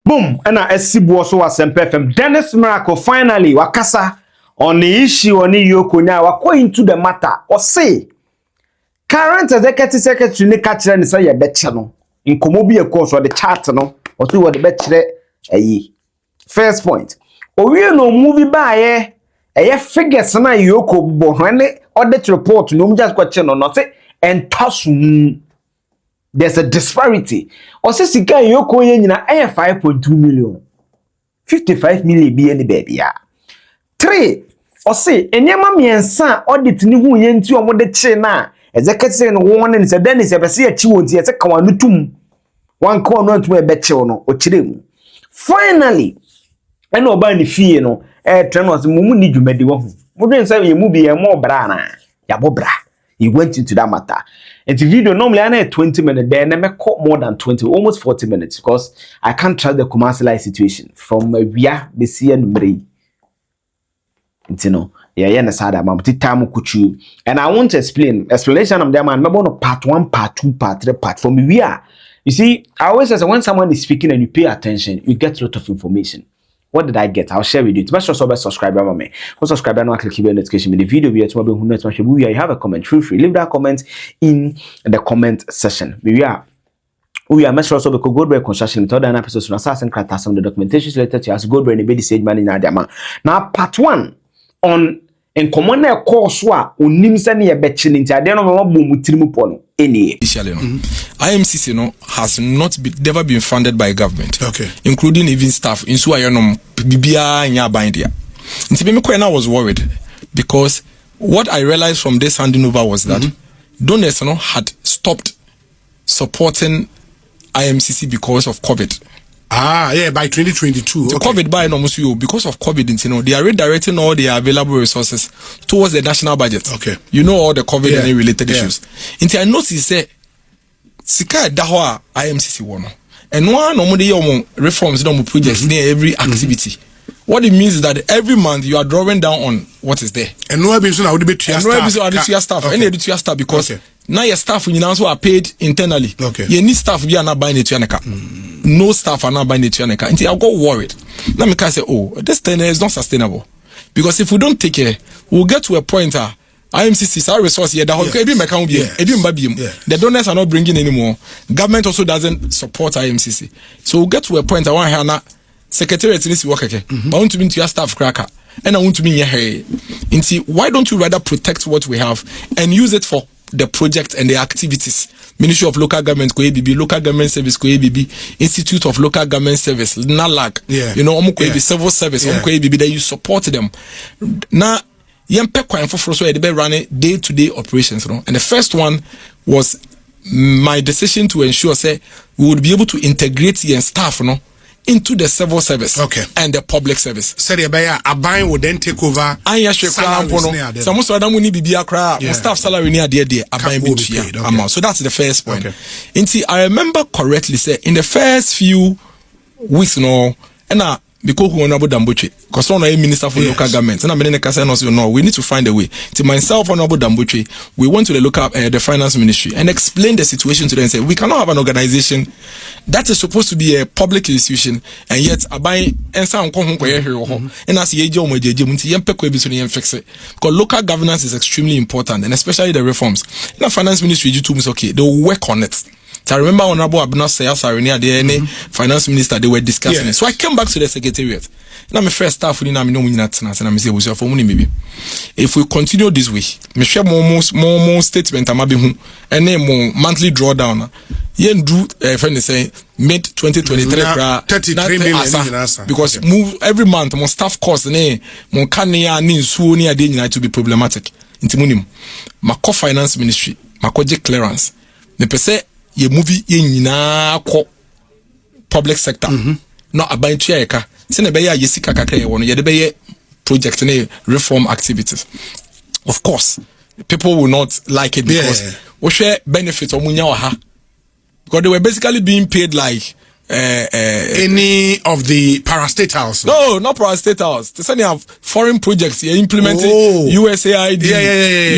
Boom, and I see Bosso was FM. Dennis Miracle finally wakasa on the issue on Eoco now. We're going to the matter or say current executive secretary ne catch and say a bet channel in Komobi course or the chart no or see what the bet first point. Or you know movie by a figures na Eoco bohane or that report no just question or not say and toss. There's a disparity. Or say sika Eoco ye nyina 5.2 million. 55 million be any baby ya. 3. Or say enyama miensa audit ni hu ye nti omo de che na executive no won ni se Dennis e se achi won ti e se ka wanu tum. Wan ka no tum e be che no o kire mu. Finally, ena oba ni fie no tre no se mumu ni dwumadi wo hu. Mo dwen say ye mu bi ye mo bra na. Ya bo bra. He went into that matter. And the video normally I had 20 minutes, then I make more than 20, almost 40 minutes, because I can't trust the commercialized situation from via the CN. You know, yeah, sad about time kuchu. And I want to explanation of them and maybe on part 1, part 2, part 3, part 4. We are. You see, I always say when someone is speaking and you pay attention, you get a lot of information. What did I get? I'll share with you. Make sure you subscribe to me. Subscribe and click the notification. The video we you have a comment. Feel free. Leave that comment in the comment section. We are make sure you go GoldBerry construction. With other episodes on assassin character some of the documentation related to as GoldBerry and the sage man in Adama. Now part 1 on in common course wa onim se ne ye betche nti ade no mo bom tirimu po no eni initially no IMCC no has never been funded by government, okay, including even staff in so ayenom bibia nya ban dia nti be me kwena was worried because what I realized from this handing over was that donors no had stopped supporting IMCC because of COVID. Yeah, by 2022. The COVID by almost you because of COVID, you know, they are redirecting all their available resources towards the national budget. Okay. You know all the COVID and related issues. Until I notice say Sika Dahwa IMCC one. And one no reforms no projects near every activity. What it means is that every month you are drawing down on what is there. And no episode I would be staff. Any editorial staff because now your staff you also are paid internally. Okay. You need staff be not buying it to your no staff are not buying it to your until I got worried. Now me can say, oh, this thing is not sustainable. Because if we don't take care, we'll get to a point IMCC is our resource here. The donors are not bringing anymore. Government also doesn't support IMCC. So we'll get to a point I want to have secretariat in this work. I want to be into your staff cracker. And I want to be here. Why don't you rather protect what we have and use it for the project and the activities? Ministry of Local Government, Local Government Service, Institute of Local Government Service, NALAC, you know, civil service, that you support them. Now, they run day-to-day operations. You know? And the first one was my decision to ensure we would be able to integrate the staff, you know, into the civil service and the public service. Aban would then take over. Staff salary near there. So that's the first point. I remember correctly, in the first few weeks, you know, and because we honorable Dambuche, because one minister for local government, and I'm in the no, we need to find a way. To myself, honorable Dambuche, we went to the local the finance ministry and explained the situation to them and say we cannot have an organization that is supposed to be a public institution and yet abai ensa nko ho koye hwe ho and as ye je nti yempe ko ebiso ne fix it because local governance is extremely important and especially the reforms. In the finance ministry you too okay, they will work on it. So I remember Honorable Abna Sayasari the finance minister, they were discussing it. So I came back to the secretariat. Now my first staff and I say for maybe if we continue this way, me share more statement and then more monthly drawdown. Yen do friend say mid 2023 33 million because move every month more staff cost more kanya ni so ni ade to be problematic. Intimunim my finance ministry, my clearance. Me pese ye movie ye nyina ko public sector no abantua yeka se na be ya yesika kakra ye wono ye de be project ne reform activities. Of course people will not like it because we share benefits omunya wa ha because they were basically being paid like any of the parastatals. No, not parastatals. They say they have foreign projects. You're implementing USAID,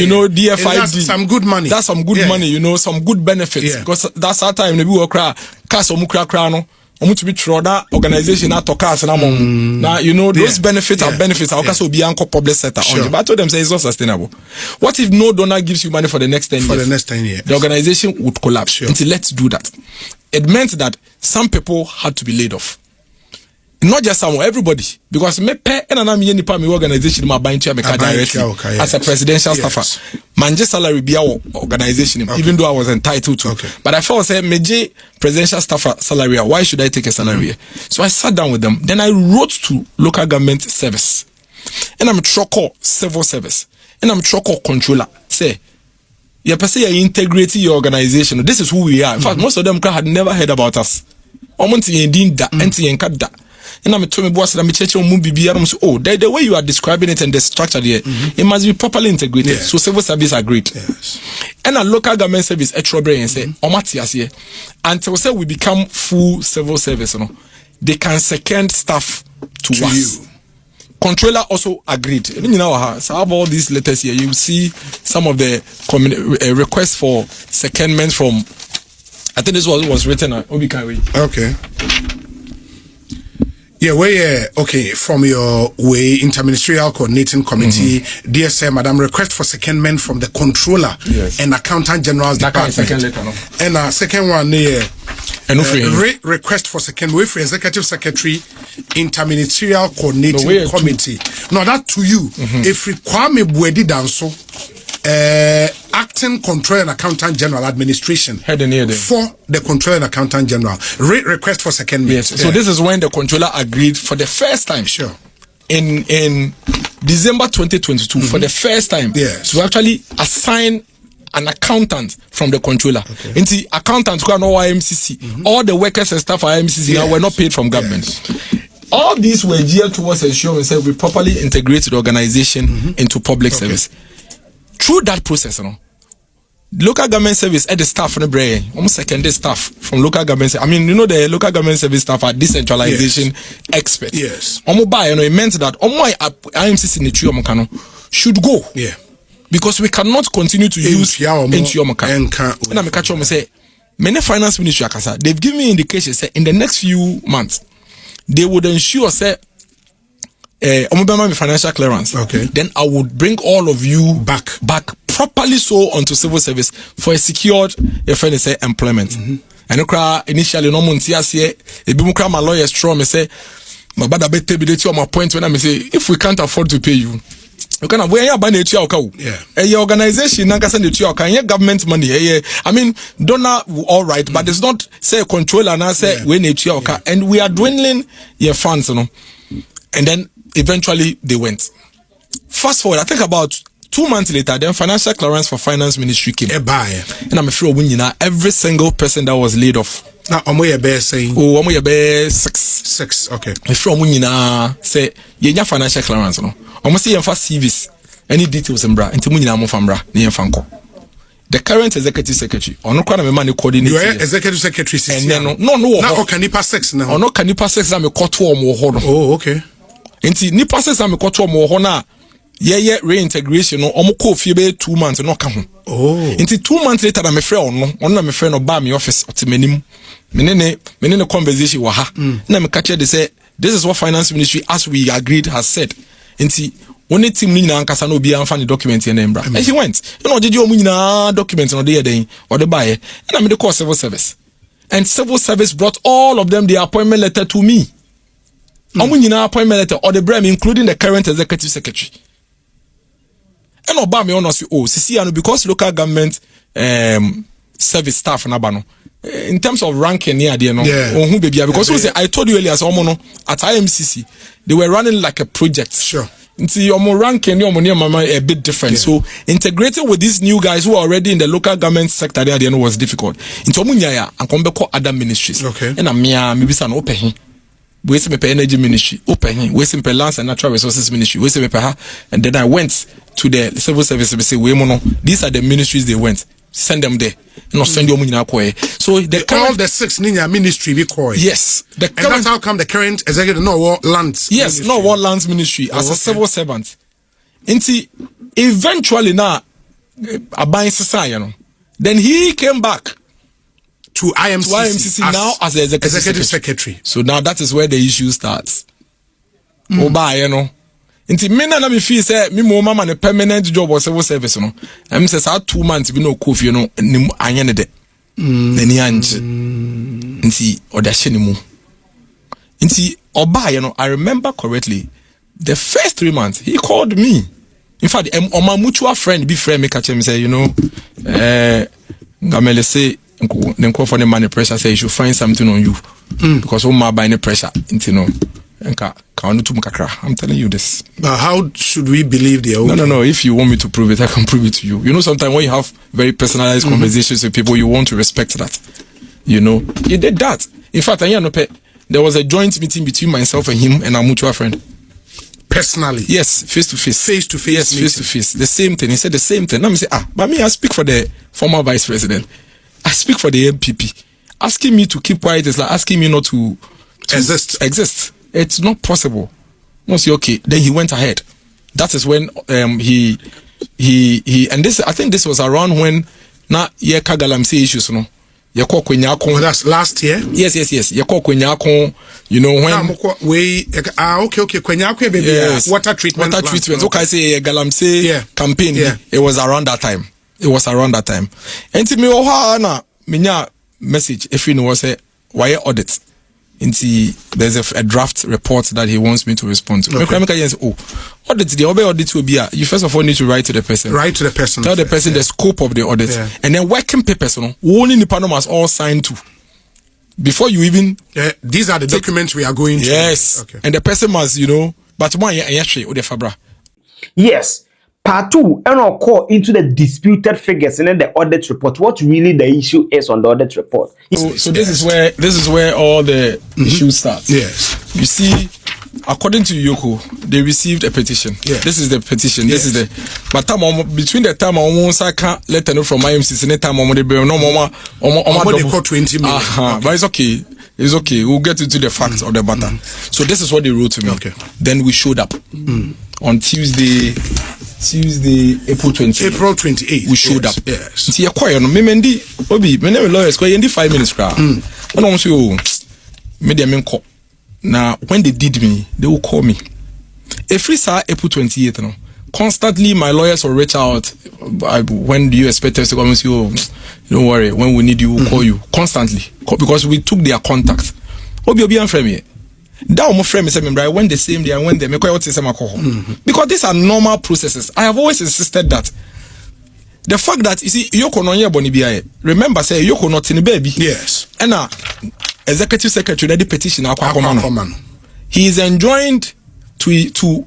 you know, DFID. That's some good money. That's some good money, you know, some good benefits. Because that's our time. We will cry. Cast omukra no. omo to be through that organization na tokas na mom now you know those benefits are benefits I also be anchor public sector on but I told them say it's not sustainable. What if no donor gives you money for the next 10 years? For the next 10 years the organization would collapse. Until let's do that. It meant that some people had to be laid off. Not just someone, everybody. Because me pay and me organization my buying chair directly as a presidential staffer. Manje salary be our organization, even though I was entitled to. But I felt say meje presidential staffer salary. Why should I take a salary? So I sat down with them. Then I wrote to local government service. And I'm call civil service. And I'm call controller. Say you integrate your organization. This is who we are. In fact, most of them had never heard about us. And I'm told me boss that me church on movie oh the way you are describing it and the structure there it must be properly integrated. So civil service agreed. And a local government service etrobre and say omatias here until say we become full civil service they can second staff to us. You. Controller also agreed. I mean, you know, so have all these letters here. You see some of the requests for secondment from. I think this was written at Obikawe. Okay. Yeah, okay, from your way interministerial coordinating committee, DSM, Madam, request for secondment from the controller and accountant general's department. And second one, request for secondment with executive secretary, interministerial coordinating committee. No, that to you. If we Kwame Bwedi Danso, acting controller and accountant general administration for the controller and accountant general request for secondment. Yes. So this is when the controller agreed for the first time. Sure. In December 2022 for the first time. Yes. To actually assign an accountant from the controller. And the accountants who are no IMCC, all the workers and staff at IMCC now were not paid from government. All these were geared towards ensuring that we properly integrate the organization into public service. Through that process, local government service at the staff from the brain, almost secondary staff from local government. I mean, you know, the local government service staff are decentralization experts. Yes. It meant that IMCC in the should go. Yeah. Because we cannot continue to use Nchiomaka. And I'm catch on say, many finance ministry they've given me indications say in the next few months they would ensure say financial clearance. Okay. Then I would bring all of you back properly so onto civil service for a secured employment. And initially no montias here, my lawyer strong me say my bad ability on my point when I say if we can't afford to pay you. You can where you ban your organization government money. I mean donor all right, but it's not say control and I say when and we are dwindling your funds, And then eventually they went. Fast forward, I think about 2 months later, then financial clearance for finance ministry came. And I'm afraid every single person that was laid off. Now, saying, six. Okay. Say, you financial clearance, almost see CVs, any details and bra, into the current executive secretary, or no kind of money coordinator. You are executive secretary, and then no, can you pass sex now? Or no, can you pass sex? I'm a court or more. Oh, okay. Nti ni process am koto mo ho na ye reintegration no omo ko fie be 2 months no ka ho. Oh. Nti 2 months later na me frɛ ono na me frɛ no ba me office otimanim. Menene conversation wa ha. Na me catch they say this is what finance ministry as we agreed has said. Nti only team ni na ankasa no obi anfa ni document here na mbra. And he went. You know jeje omu nyina document no dey den or the buy. And me dey call civil service. And civil service brought all of them their appointment letter to me. Appointment letter or the brand including the current executive secretary. And Obama honestly because local government service staff in terms of ranking near because I told you earlier at IMCC they were running like a project. Sure. Your ranking a bit different. So integrating with these new guys who are already in the local government sector there was difficult. Into and come back other ministries. Okay. And maybe some open. We see me energy ministry, open. We see me lands and natural resources ministry. We see me and then I went to the civil service. We say, these are the ministries they went. Send them there. No send your money now. So all the 6 Ninya ministry be called. Yes. And that's how come the current executive lands. Yes, ministry. no war lands ministry as a civil servant. Eventually now, a buying society, then he came back to IMCC, now as the executive secretary. So now that is where the issue starts. Oba, you know. Inti me na me feel say me mo mama ne permanent job or civil service no. Em say sa 2 months bi no kofi no nim anye ne de. Nani anje. Inti odahye ne mu. Inti Oba, you know, I remember correctly, the first 3 months he called me. In fact, my mutual friend, be friend, me catch him say, you know, Gamele say, then call for the money pressure, say you should find something on you because my by any pressure, you know. I'm telling you this. But how should we believe the AUDIT? No. If you want me to prove it, I can prove it to you. You know, sometimes when you have very personalized conversations with people, you want to respect that. You know, he did that. In fact, there was a joint meeting between myself and him and our mutual friend. Personally? Yes, face to face. Face to face. Yes, face to face. The same thing. He said the same thing. Now me say, but me, I speak for the former vice president. I speak for the MPP. Asking me to keep quiet is like asking me not to exist. It's not possible. No, say okay. Then he went ahead. That is when he and this, I think this was around when na ye kagalam say issues no. That's last year. Yes. You know when okay. Kwenyako baby. Yes. Water treatment. Okay, I say galamsey campaign. Yeah. It was around that time. And to me, na minya message. If you know, say why audit. There's a draft report that he wants me to respond to. Okay. Audit will be you first of all need to write to the person. Tell the person the scope of the audit. Yeah. And then working papers, only the panel must all sign to. Before you even these are the documents we are going to. Yes. Okay. And the person must, but one yes. Part 2, and I'll call into the disputed figures and then the audit report. What really the issue is on the audit report? So this is where all the issues start. Yes. You see, according to Eoco, they received a petition. Yes. This is the petition. Yes. This is the but between the time I can't let know from IMCC and the time they call 20 million. But it's okay. It's okay. We'll get into the facts of the matter. So this is what they wrote to me. Okay. Then we showed up on Tuesday, April 28th. April 28th. We showed up. Yes. See, acquire no memendi. Obi, my name is lawyers. Go in 5 minutes. Crowd. I don't say oh, media men call. Now, when they did me, they will call me. Every April 28th, no. Constantly, my lawyers will reach out. When do you expect us to come and say, oh, don't worry. When we need you, we'll call you constantly because we took their contact. Obi and friend me. That my friend is remember I went the same day and when they make because these are normal processes. I have always insisted that the fact that you see Eoco no here boni bia remember say Eoco not in baby. Yes. And executive secretary the petition he is enjoined to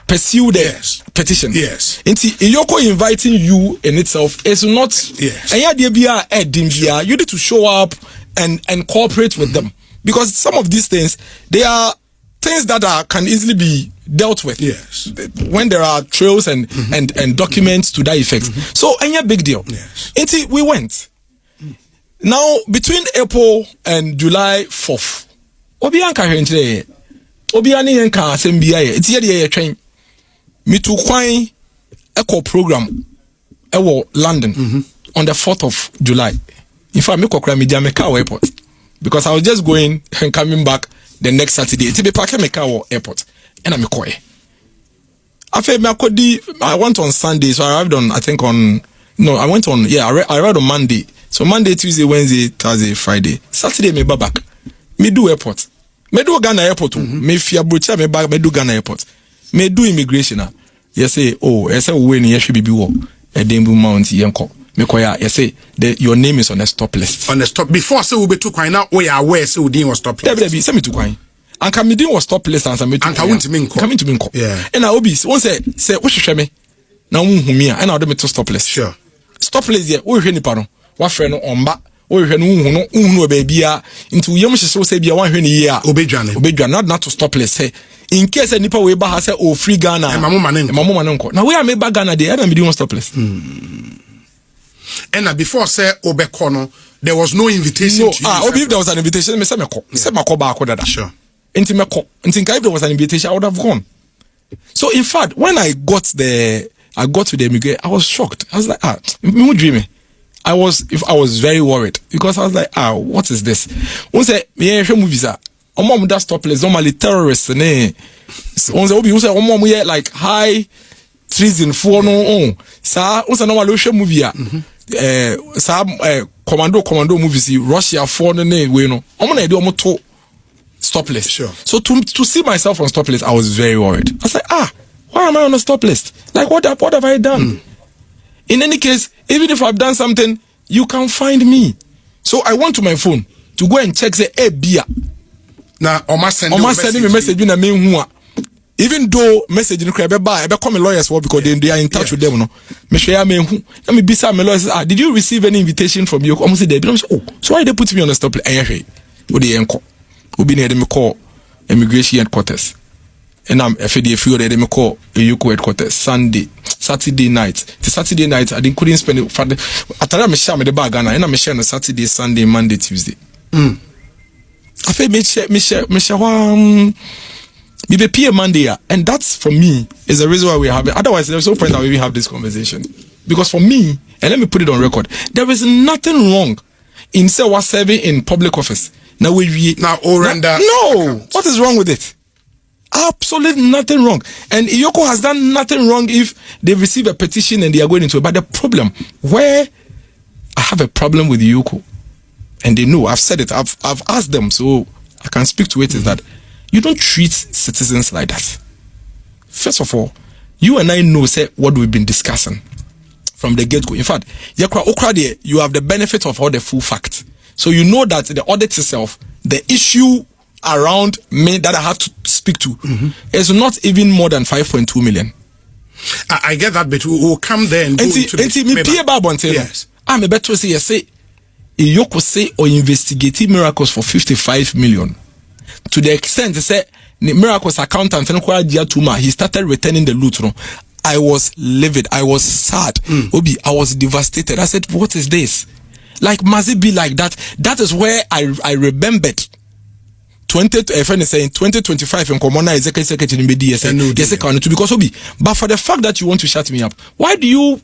pursue the petition. Yes. Eoco inviting you in itself is not yes. You need to show up and cooperate with them. Because some of these things, they are things that can easily be dealt with. Yes. When there are trails and documents to that effect. So, any big deal. Yes. Until we went. Now, between April and July 4th, Obianka here Obiani Yanka SMBI, it's here train. Me to Kwai Eco program London on the 4th of July. In fact, me kokra me Jamaica airport. Because I was just going and coming back the next Saturday. To be parking my car airport. And I'm a I went on Sunday, so I arrived on, I arrived on Monday. So Monday, Tuesday, Wednesday, Thursday, Friday. Saturday, me back. Me do airport. Me do Ghana airport. Me fia brocha me back, me do Ghana airport. Me do immigration. You say, when you should be war. A Dembu Mount Yanko. Your name is on the stop list. On the stop before so we be too quiet now. We are aware so we was stop list. Send me to quiet. And Kamidin was stop list and me coming to me. Yeah. And I obis once say what should me now humia and I'll do me to stop list. Sure. Stop list here. We hear pardon. What friend on back. We hear no baby into young so say be 1 year. Obedwan not to stop list. Say in case any people we ba say oh free Ghana. Mama now we are made back Ghana there and I'm doing stop list. And before say Obekono, there was no invitation to you. If there was an invitation, say meko back with that. Sure. If there was an invitation, I would have gone. So in fact, when I got to the immigration, I was shocked. I was like, me dreaming. I was very worried because I was like, what is this? One say, yeah, movies are. Mom that stopless, normally terrorists, ne. One say, like high treason for no. Sa, one say normally movie sa commando movies Russia for ne we no. Do to stop list. Sure. So to see myself on stop list, I was very worried. I was like, why am I on a stop list? Like what have I done? In any case, even if I've done something, you can find me. So I went to my phone to go and check the beer. Now, sending me message in a main. Even though message in the I become lawyers because they are in touch with them. No, me share me who. Let me be some lawyers. Did you receive any invitation from you? Almost say so why they put me on a stop list? What the enco? Who be near them call immigration headquarters. And I'm FDF they me call Eoco headquarters Saturday night. The Saturday night I couldn't spend it for the after me share me the bag and I share on Saturday, Sunday, Monday, Tuesday. I feel me share be PA Monday, and that's for me is the reason why we have it. Otherwise, there's no point that we even have this conversation. Because for me, and let me put it on record, there is nothing wrong in say what serving in public office. Now no. What is wrong with it? Absolutely nothing wrong. And Eoco has done nothing wrong if they receive a petition and they are going into it. But the problem where I have a problem with Eoco, and they know I've said it, I've asked them, so I can speak to it, is that you don't treat citizens like that. First of all, you and I know say what we've been discussing from the get-go. In fact, you have the benefit of all the full facts. So you know that the audit itself, the issue around me that I have to speak to is not even more than 5.2 million. I get that, but we'll come there and go into the... Yes. I'm a better say, Eoco say or investigating miracles for 55 million. To the extent they say miracles accountant he started returning the loot. No? I was livid. I was sad. I was devastated. I said, what is this? Like, must it be like that? That is where I remembered 2025 in Common Executive Secretary in BDS. Because but for the fact that you want to shut me up, why do you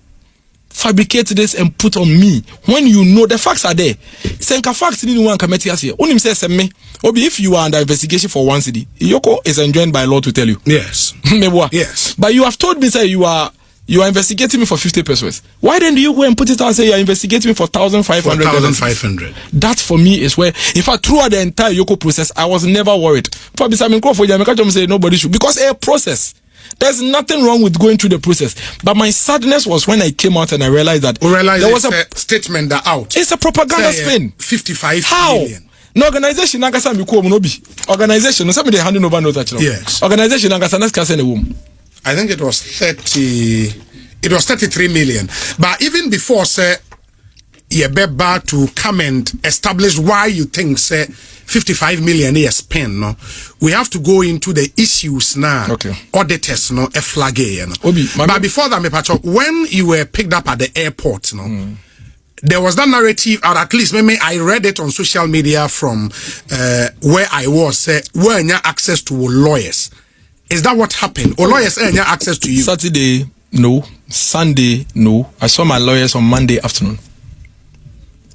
fabricate this and put on me when you know the facts are there? Senka facts didn't want committee as here. Only says me. If you are under investigation for one city, Eoco is enjoined by law to tell you. Yes. Yes. But you have told me say you are investigating me for 50 pesos. Why then do you go and put it out and say you are investigating me for 1,500? 1,500. That for me is where, in fact, throughout the entire Eoco process, I was never worried. Probably some for you, say nobody should, because a process. There's nothing wrong with going through the process. But my sadness was when I came out and I realized that there was a statement that out. It's a propaganda spin. 55 How? million. No organization organization no somebody handing over note actually. Yes. Organization I think it was 33 million. But even before say Yebeba to come and establish why you think say 55 million is spent, no, we have to go into the issues now. Okay. Auditors, no, a flag, you know. But before that, when you were picked up at the airport, no, there was that narrative, or at least maybe I read it on social media from where I was, where you have access to lawyers. Is that what happened? Or lawyers have access to you? Saturday, no. Sunday, no. I saw my lawyers on Monday afternoon.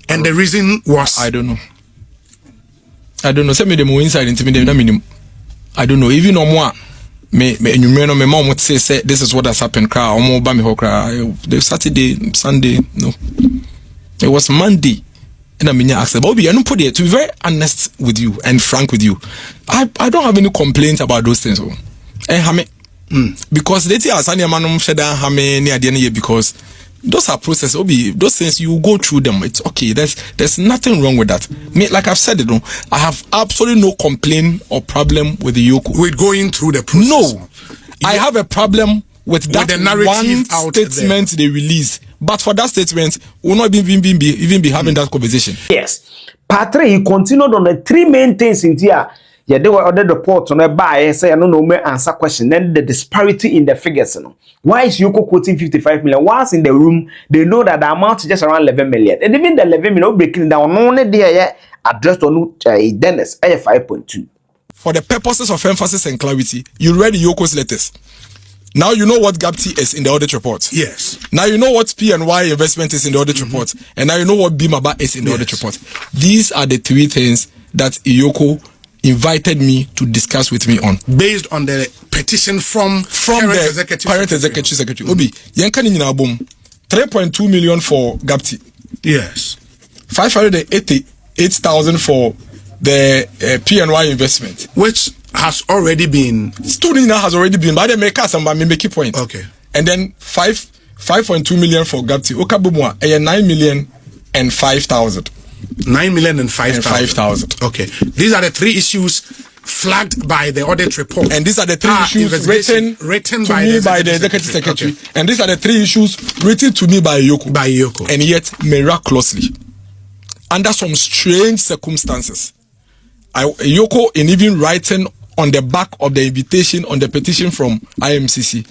And the reason was? I don't know. Send me the more inside into me. I don't know. Even on moi, my mom would say this is what has happened. The Saturday, Sunday, no. It was Monday. And I mean, I don't put it to be very honest with you and frank with you. I don't have any complaints about those things. Because they tell us because those are processes. Those things you go through them. It's okay. There's nothing wrong with that. Like I've said it, I have absolutely no complaint or problem with the Eoco. With going through the process. No, I have a problem with that one statement they released. But for that statement, we'll not even be having that conversation. Yes. Patre, he continued on the three main things in here. Yeah, they were ordered report on a buy, say, I don't know, answer question. Then the disparity in the figures. You know. Why is Eoco quoting 55 million? Once in the room, they know that the amount is just around 11 million. And even the 11 million breaking down, only there addressed on Dennis, 5.2. For the purposes of emphasis and clarity, you read Eoco's letters. Now you know what GAPT is in the audit report. Yes. Now you know what PNY investment is in the audit report. And now you know what BMABA is in the audit report. These are the three things that Eoco invited me to discuss with me on. Based on the petition from the parent executive secretary. Obi, yankani nyina bom 3.2 million for GAPT. Yes. 588,000 for the PNY investment. Which has already been... Student has already been, but they make us and make a point. Okay. And then 5.2 million for GAPT. Okabumwa, 9,005,000. 9,005,000. Okay. These are the three issues flagged by the audit report. And these are the three issues written by the executive secretary. Okay. And these are the three issues written to me by Eoco. And yet, miraculously, under some strange circumstances, Eoco, in even writing on the back of the invitation on the petition from IMCC,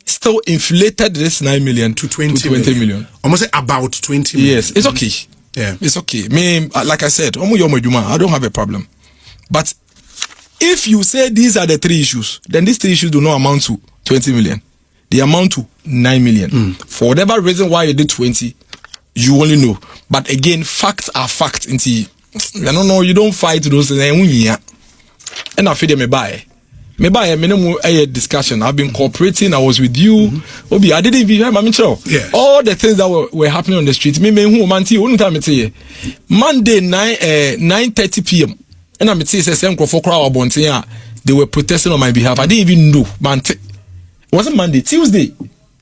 still inflated this 9 million to 20 million. Almost about 20 million. Yes, it's okay. Yeah, it's okay. Me, like I said, I don't have a problem. But if you say these are the three issues, then these three issues do not amount to 20 million. They amount to 9 million. For whatever reason why you did 20, you only know. But again, facts are facts. You don't fight those things. And I feel me buy minimum a discussion. I've been cooperating. I was with you. Obi, I didn't even hear my mentor. Yes. All the things that were happening on the street. Monday 9:30 p.m. And I'm saying they were protesting on my behalf. I didn't even know. It wasn't Monday, Tuesday.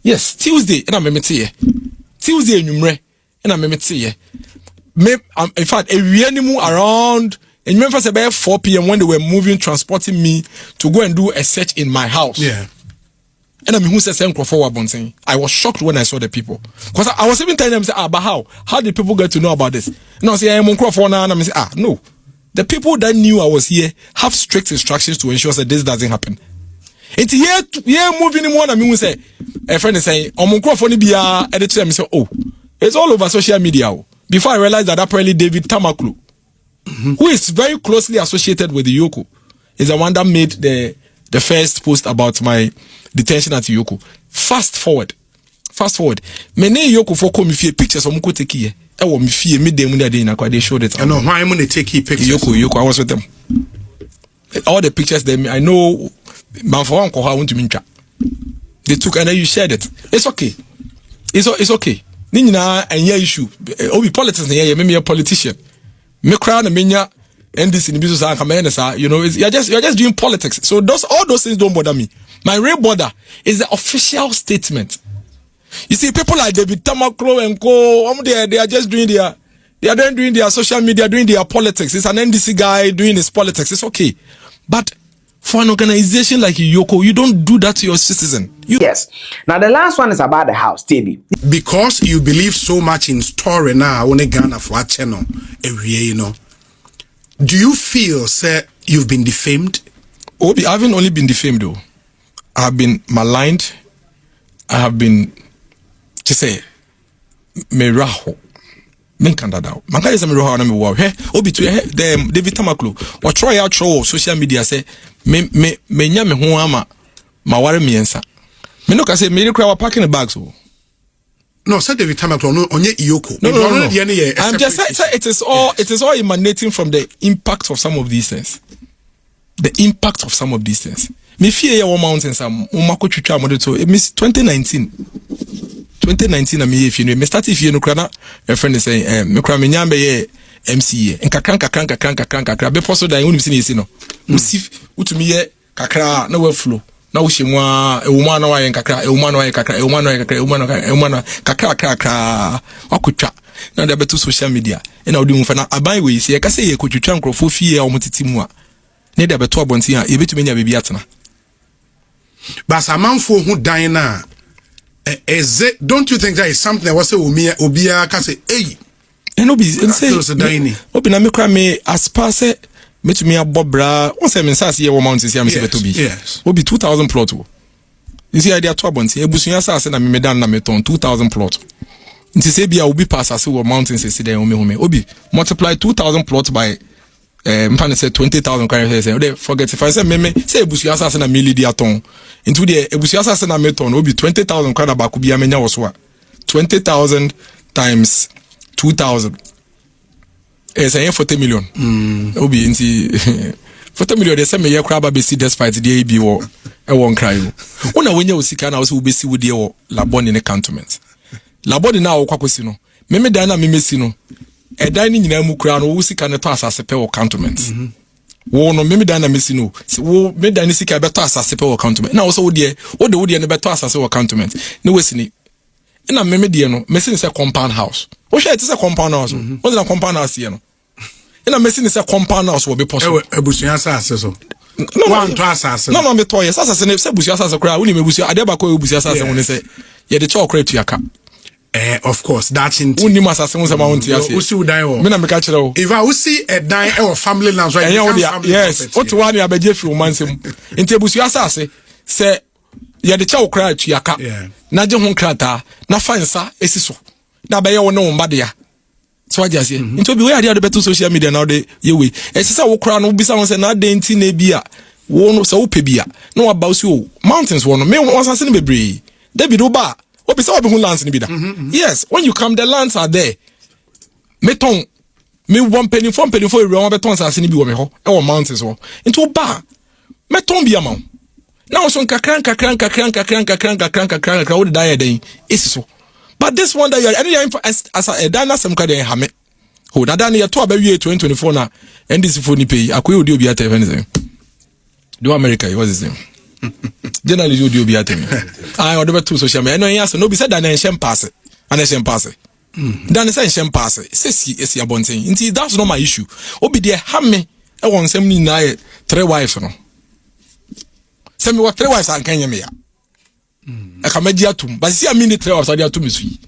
Yes, Tuesday. And I'm Tuesday and I'm in fact, a reanimu around. And remember, about 4 p.m. when they were transporting me to go and do a search in my house. Yeah. And I mean, who said I was shocked when I saw the people. Because I was even telling them, but how? How did people get to know about this? And I was saying, no. The people that knew I was here have strict instructions to ensure that this doesn't happen. It's here moving in one. I mean, we say, a friend is saying, oh, it's all over social media. Before I realized that apparently David Tamaklu, who is very closely associated with the Eoco, is the one that made the first post about my detention at Eoco. Fast forward. Many Eoco for come if pictures of Muko take here. I want me fear midday when they showed it. I know why I'm gonna take pictures. Eoco, I was with them. All the pictures them I know man for uncle how to mincha. They took and then you shared it. It's okay. It's okay. Nina and yeah issue. Obi politics and maybe a politician. Me crown and menya and this in the business you're just doing politics. So all those things don't bother me. My real bother is the official statement. You see, people like David Tamaklo and Co. They are just doing their social media, doing their politics. It's an NDC guy doing his politics. It's okay, but for an organization like Eoco, you don't do that to your citizen. Yes. Now the last one is about the house, TB. Because you believe so much in story now, only Ghana for a channel every year, Do you feel, sir, you've been defamed? Obi, I haven't only been defamed though. I have been maligned. I have been, to say, meraho. Menkandada. Manka is a meraho na me wow. Hey, Obi to the David Tamaklo. What try out show social media say me nya me ho ama ma ware miensa. Me no ka say me rekwa packing the bags o. No, said David Tamaklo no onye Eoco. No. I'm just saying it is all emanating from the impact of some of these things. The impact of some of these things. Me fear your mountains am umako twitwa modeto. It means 2019 am here if you know. Me start if you know krana a friend is saying me kra me nyambe ye MCA. Nkakran be poso dan woni si no. Musif utumi ye kakra na we flow. Na wo hemwa ewuma na wa ye kakra kakra akotwa na da beto social media na odi mu fa na aban we si ye ka say ye kotwitwa nkrofo fie a omotitimu a na da beto abonti a ye betumi nya bebi atena. But amanfo hu dan na don't you think that is something that was say obia ka say hey and obi say obi na me kwa me aspase metumi abobra won say me nsase ye wo mountains ya me se beto bi obi 2000 plot wo you see idea to abonti ebusunya sase na me dan na meton 2000 plot nti say bia obi pass ase wo mountains se den home obi multiply 2000 plot by mpane say 20,000 kwan say they forget if I say me say ebusu asase na mili di aton into the ebusu asase na meton obi 20,000 kwan ba ku bia menya wo so a 20,000 times 2,000 is 40 million obi into 40 million they say me ye kra ba be see despite the AB wo e won cry wo na wonya osika na wo se wo be si wo de wo laboni ne cantonment laboni na wo kwakosi no me dan na me si no edan ni nyina mu kura no wo sika ne to asase pe wo cantonment wo no me dan na me si no wo me dan ni sika be to asase pe wo cantonment na wo so wo de ne be to asase wo cantonment ne wo si ni na me de no me si ni say compound house wo hwe it is a compound house wo na compound house ye no na me si ni say compound house wo be poso ebusuya asase so no one to asase no me to ye asase ne say busuya asase kura wo ni me busuya ade ba ko busuya asase wo ne say ye de cho kra tu aka of course that's in uni masase mo sama wonti ase usi udan wo me na me ka kire wo if I usi a dan or family lands right yes what one ya beje fi o mansem nti ebusu asase se ye de chawo kra atu aka na je ho krata na fansa esiso na be ye wo ne wo mbadea so aja se nti obi we ade beto social media na de ye we esisa wo kra no bisa won se na de nti na bia wo no se wo pe bia na wa ba usi o mountains wo no me won asase ne bebre David oba what is all the lands in Bida? Yes, when you come, the lands are there. Meton, me 1 penny, 4 penny for you, betons as in Biwame, or mountains or into a bar. Meton be a mount. Now, some crank, would die a day. Is so. But this one that you are any as a dana some kind of hammer. Who that done here 2024 now, and this phone pay. I could do be at anything. Do America, what is his name? Generally you do be at me. I order to social media. No, yes, no be said that I pass it. And I pass it. Then I say pass it. Says is your bon thing. Indeed, that's not my issue. Obi there have me. I want some na 3 wives no. Send me what 3 wives and Kenya me. I come dia tum. But see I mean the 3 wives are there to me sweet.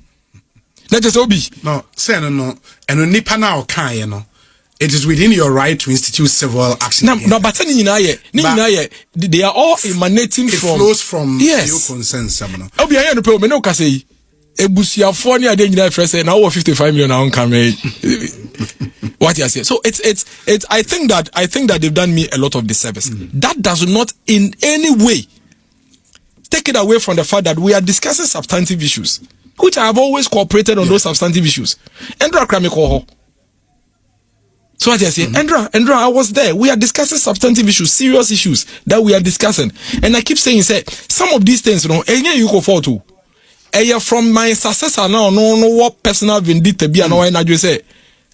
Let us obi. No, say no. And nipa na o kan ye no. It is within your right to institute civil action. No, but they are all emanating from. It flows from yes. your concerns. Obi aye no pe o me no ka say ebusuafo ni ade nyina frɛ say na over 55 million na on camera. What you say? So it's I think that they've done me a lot of disservice. That does not in any way take it away from the fact that we are discussing substantive issues, which I have always cooperated on those substantive issues. Endra krame ko ho. So what I say, Andra, I was there. We are discussing substantive issues, serious issues that we are discussing. And I keep saying, some of these things, you go for too. From my successor now, no what personal vendetta be no and I just say,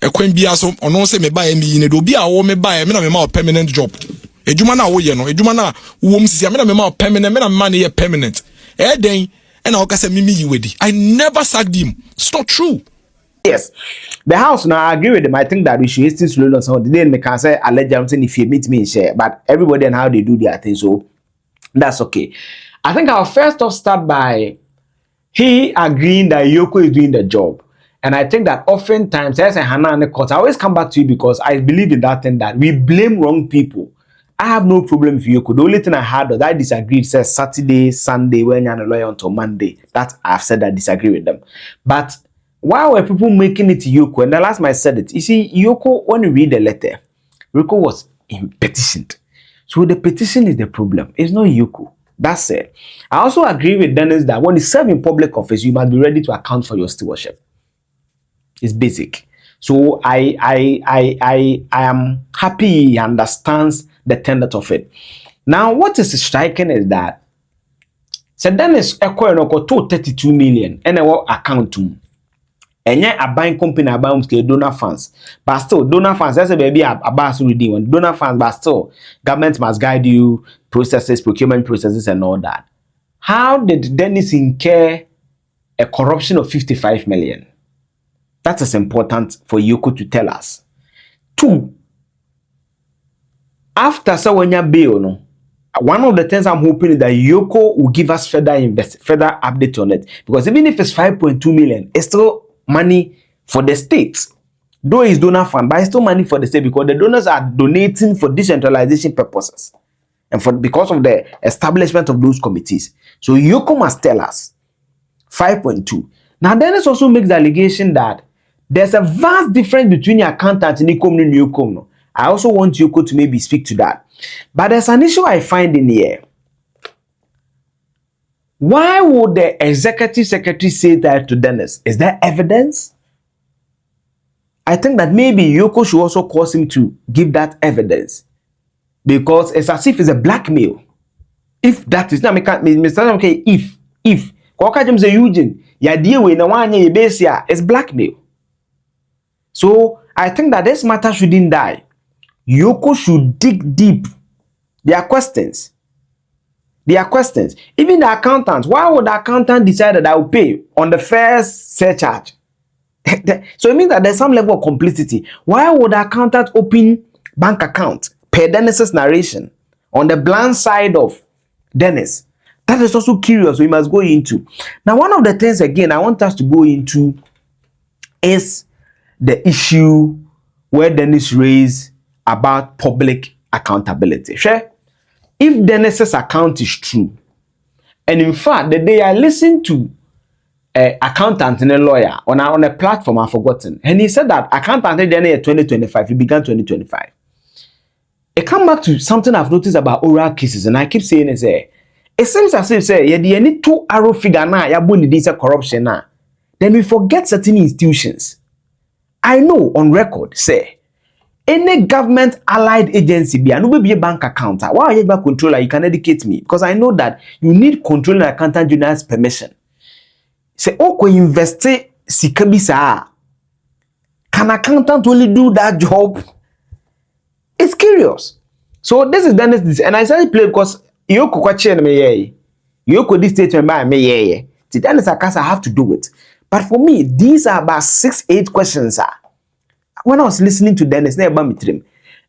a queen be as or no say me buy me in a do be a me buy me a permanent job. A jumana a jumana whom see me permanent, me money a permanent. Then and I'll say me you with I never sacked him. It's not true. Yes, the house now I agree with them. I think that we should still slowly on some of the day. Me can say allegedly if you meet me in share, but everybody and how they do their thing, so that's okay. I think our first off start by he agreeing that Eoco is doing the job, and I think that oftentimes as a Hannah and the court, I always come back to you because I believe in that thing that we blame wrong people. I have no problem with Eoco. The only thing I had was I disagreed. Says Saturday, Sunday, when you're a lawyer until Monday. That I've said I disagree with them, but. Why were people making it Eoco? And the last time I said it, you see, Eoco, when you read the letter, Eoco was petitioned. So the petition is the problem. It's not Eoco. That's it. I also agree with Dennis that when you serve in public office, you must be ready to account for your stewardship. It's basic. So I am happy he understands the tenet of it. Now, what is striking is that so Dennis Eoco told 32 million and I will account to. And yet a buying company about donor funds. But still, donor funds, that's a baby about redeem. Donor funds, but still, government must guide you, processes, procurement processes, and all that. How did Dennis incur a corruption of 55 million? That is important for Eoco to tell us. 2, after Sawanya Bill, no, one of the things I'm hoping is that Eoco will give us further update on it. Because even if it's 5.2 million, it's still money for the state. Though it's donor fund, but it's still money for the state because the donors are donating for decentralization purposes and because of the establishment of those committees. So Eoco must tell us 5.2. Now Dennis also makes the allegation that there's a vast difference between the accountant and Eoco. I also want Eoco to maybe speak to that. But there's an issue I find in here. Why would the executive secretary say that to Dennis? Is there evidence? I think that maybe Eoco should also cause him to give that evidence, because it's as if it's a blackmail. If that is not okay, if Koka James Eugene, ya deal with no one is blackmail. So I think that this matter shouldn't die. Eoco should dig deep. There are questions. Even the accountant, why would the accountant decide that I will pay on the first surcharge? So it means that there's some level of complicity. Why would the accountant open bank account per Dennis's narration on the blind side of Dennis? That is also curious. We must go into. Now, one of the things again I want us to go into is the issue where Dennis raised about public accountability. Sure? If Dennis's account is true, and in fact, the day I listened to an accountant and a lawyer on a platform I've forgotten, and he said that accountant in 2025, he began 2025. It come back to something I've noticed about oral cases, and I keep saying it seems as if say you need 2 arrow figure now, you have this corruption now. Then we forget certain institutions. I know on record say any government allied agency be a bank account. Why are you bank controller? You can educate me, because I know that you need controlling accountant general's permission. Say, oh, invest sikabisa. Can accountant only do that job? It's curious. So this is Dennis, and I started play because Eoco question me Eoco this statement by me The Dennis Akasa have to do it. But for me, these are about 6-8 questions. When I was listening to Dennis,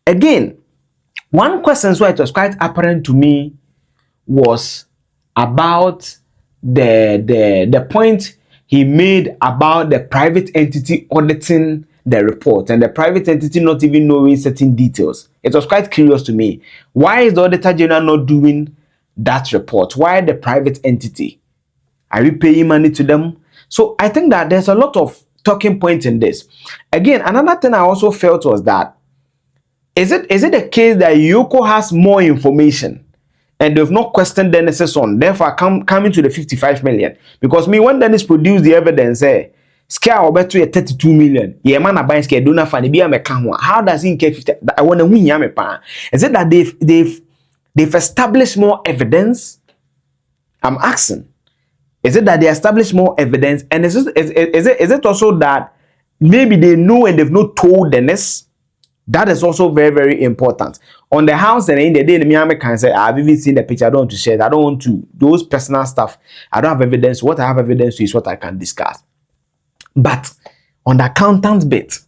again, one question where it was quite apparent to me was about the point he made about the private entity auditing the report and the private entity not even knowing certain details. It was quite curious to me. Why is the Auditor General not doing that report? Why the private entity? Are we paying money to them? So I think that there's a lot of talking points in this. Again, another thing I also felt was that is it the case that Eoco has more information and they've not questioned Dennis's on, therefore coming to the 55 million? Because when Dennis produced the evidence, scale over to 32 million. Yeah, man, I buy scale donor fund. How does he get 50? I want to win. Is it that they've established more evidence? I'm asking. Is it that they established more evidence? And is it also that maybe they know and they've not told Dennis? That is also very, very important. On the house and in the day, the can say, I've even seen the picture. I don't want to share. I don't want to those personal stuff. I don't have evidence. What I have evidence to is what I can discuss. But on the accountant bit,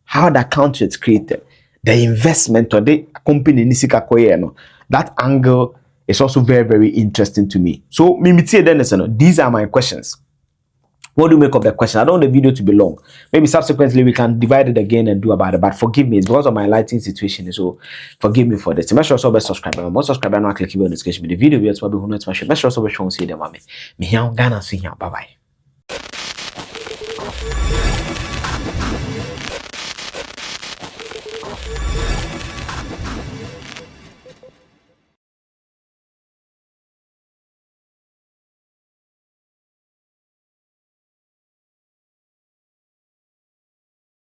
how the account is created, the investment or the company Nisika Koyeno, that angle is also very, very interesting to me. So, these are my questions. What do you make of the question? I don't want the video to be long. Maybe subsequently we can divide it again and do about it. But forgive me, it's because of my lighting situation. So forgive me for this. Make sure also subscribe. More subscribe and click the notification. The video will be who knows my show. Make sure also show see them. Me here Ghana see here. Bye bye.